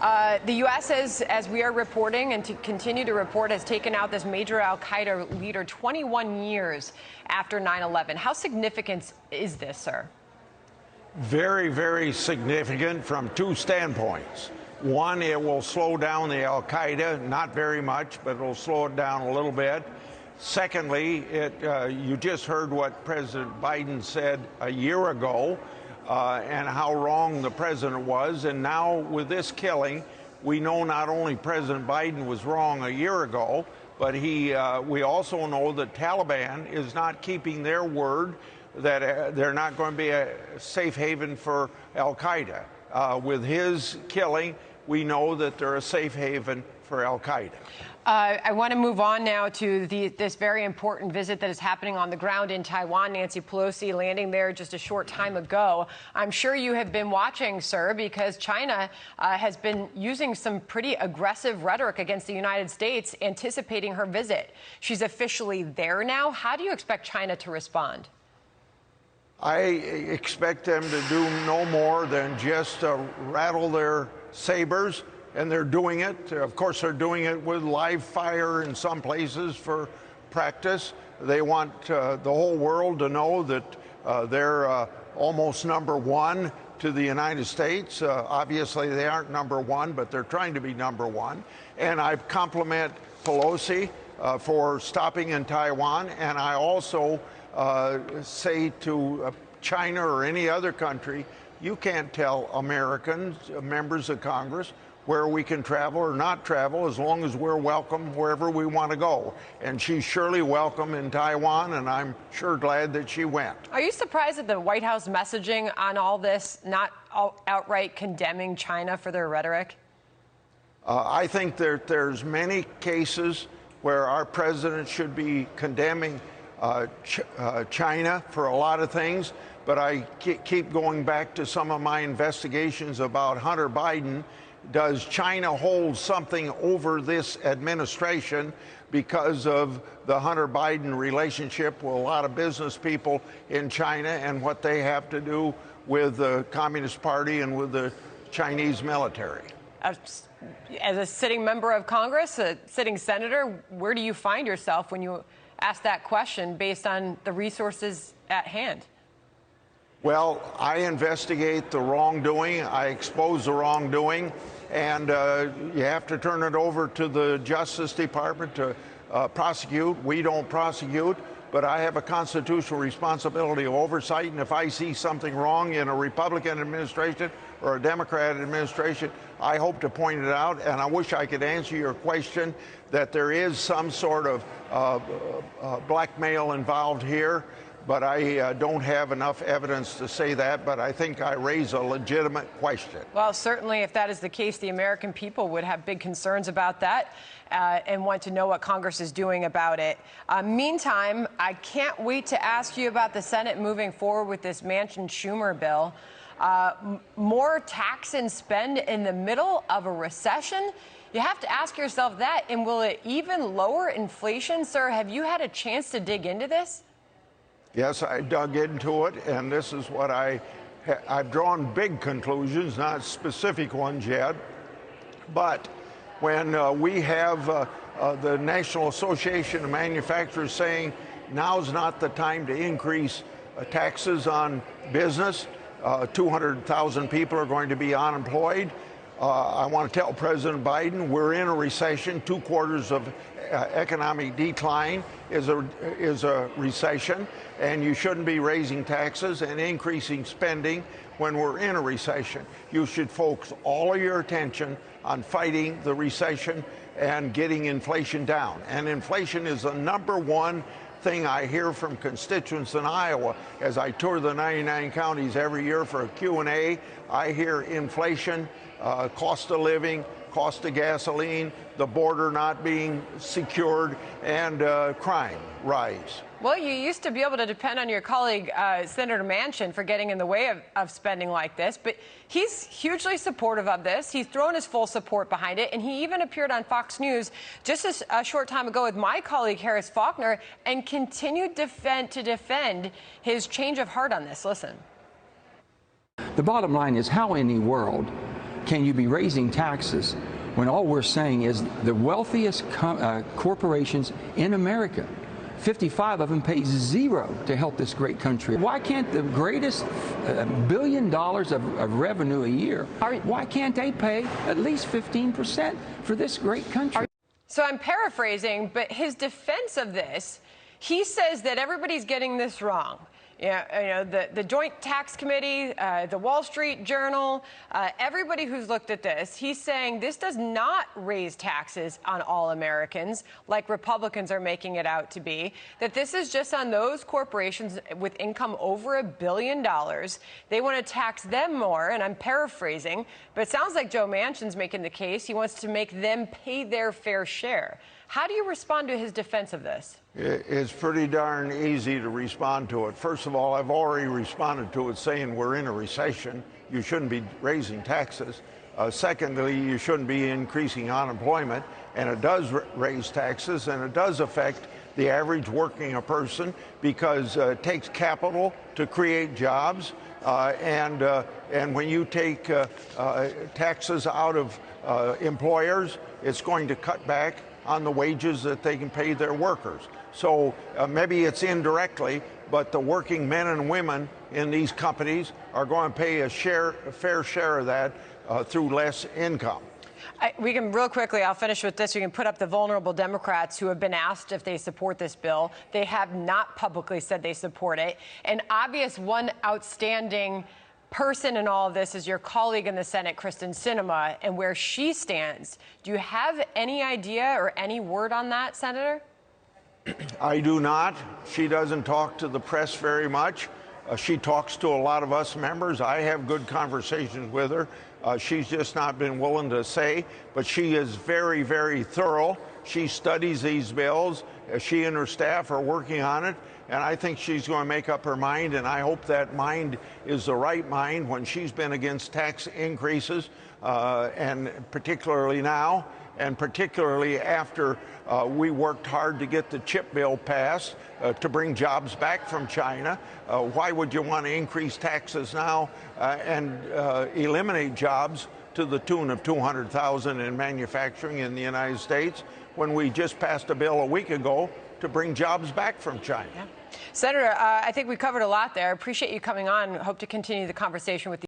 The U.S., as we are reporting and to continue to report, has taken out this major al-Qaeda leader 21 years after 9/11. How significant is this, sir? Very, very significant from two standpoints. One, it will slow down the al-Qaeda, not very much, but it'll slow it down a little bit. Secondly, you just heard what President Biden said a year ago and how wrong the president was. And now with this killing, we know not only President Biden was wrong a year ago, but we also know that Taliban is not keeping their word, that they're not going to be a safe haven for al-Qaeda. With his killing, we know that they're a safe haven for al-Qaeda. I want to move on now to this very important visit that is happening on the ground in Taiwan. Nancy Pelosi landing there just a short time ago. I'm sure you have been watching, sir, because China has been using some pretty aggressive rhetoric against the United States, anticipating her visit. She's officially there now. How do you expect China to respond? I expect them to do no more than just rattle their sabers, and they're doing it. Of course, they're doing it with live fire in some places for practice. They want the whole world to know that they're almost number one to the United States. Obviously, they aren't number one, but they're trying to be number one. And I compliment Pelosi for stopping in Taiwan, and I also say to China or any other country, you can't tell Americans, members of Congress, where we can travel or not travel as long as we're welcome wherever we want to go. And she's surely welcome in Taiwan, and I'm sure glad that she went. Are you surprised at the White House messaging on all this, not outright condemning China for their rhetoric? I think there's many cases where our president should be condemning China for a lot of things, but I keep going back to some of my investigations about Hunter Biden. Does China hold something over this administration because of the Hunter Biden relationship with a lot of business people in China and what they have to do with the Communist Party and with the Chinese military? As a sitting member of Congress, a sitting senator, where do you find yourself when you ask that question based on the resources at hand? Well, I investigate the wrongdoing. I expose the wrongdoing. And you have to turn it over to the Justice Department to prosecute. We don't prosecute, but I have a constitutional responsibility of oversight. And if I see something wrong in a Republican administration or a Democrat administration, I hope to point it out. And I wish I could answer your question that there is some sort of blackmail involved here. But I don't have enough evidence to say that, but I think I raise a legitimate question. Well, certainly if that is the case, the American people would have big concerns about that and want to know what Congress is doing about it. Meantime, I can't wait to ask you about the Senate moving forward with this Manchin-Schumer bill. More tax and spend in the middle of a recession? You have to ask yourself that, and will it even lower inflation? Sir, have you had a chance to dig into this? Yes, I dug into it, and this is what I've drawn big conclusions, not specific ones yet. But when we have the National Association of Manufacturers saying now's not the time to increase taxes on business, 200,000 people are going to be unemployed. I want to tell President Biden we're in a recession. 2 quarters of economic decline is a recession, and you shouldn't be raising taxes and increasing spending when we're in a recession. You should focus all of your attention on fighting the recession and getting inflation down. And inflation is the #1 thing I hear from constituents in Iowa. As I tour the 99 counties every year for a Q&A, I hear inflation, cost of living, cost of gasoline, the border not being secured, and crime rise. Well, you used to be able to depend on your colleague, Senator Manchin, for getting in the way of spending like this, but he's hugely supportive of this. He's thrown his full support behind it, and he even appeared on Fox News just a short time ago with my colleague, Harris Faulkner, and continued to defend his change of heart on this. Listen. The bottom line is, how in the world can you be raising taxes when all we're saying is the wealthiest corporations in America, 55 of them pay zero to help this great country? Why can't the greatest $1 billion of revenue a year, why can't they pay at least 15% for this great country? So I'm paraphrasing, but his defense of this, he says that everybody's getting this wrong. The Joint Tax Committee, the Wall Street Journal, everybody who's looked at this, he's saying this does not raise taxes on all Americans like Republicans are making it out to be, that this is just on those corporations with income over $1 billion. They want to tax them more, and I'm paraphrasing, but it sounds like Joe Manchin's making the case. He wants to make them pay their fair share. How do you respond to his defense of this? It's pretty darn easy to respond to it. First of all, I've already responded to it saying we're in a recession. You shouldn't be raising taxes. Secondly, you shouldn't be increasing unemployment. And it does raise taxes, and it does affect the average working person because it takes capital to create jobs. And when you take taxes out of employers, it's going to cut back on the wages that they can pay their workers. So maybe it's indirectly, but the working men and women in these companies are going to pay a fair share of that through less income. We can real quickly, I'll finish with this. We can put up the vulnerable Democrats who have been asked if they support this bill. They have not publicly said they support it. An obvious one outstanding person in all of this is your colleague in the Senate, Kristen Sinema, and where she stands. Do you have any idea or any word on that, Senator? I do not. She doesn't talk to the press very much. She talks to a lot of us members. I have good conversations with her. She's just not been willing to say, but she is very, very thorough. She studies these bills. She and her staff are working on it, and I think she's going to make up her mind, and I hope that mind is the right mind when she's been against tax increases, and particularly now, and particularly after we worked hard to get the chip bill passed to bring jobs back from China. Why would you want to increase taxes now and eliminate jobs to the tune of 200,000 in manufacturing in the United States when we just passed a bill a week ago to bring jobs back from China? Yeah. Senator, I think we covered a lot there. I appreciate you coming on. Hope to continue the conversation with you.